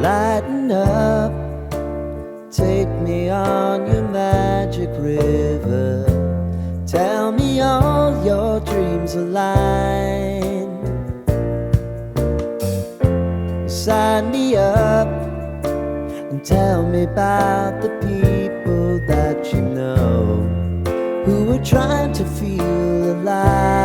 Lighten up, take me on your magic river. Tell me all your dreams align. Sign me up and tell me about the people that you know who are trying to feel alive.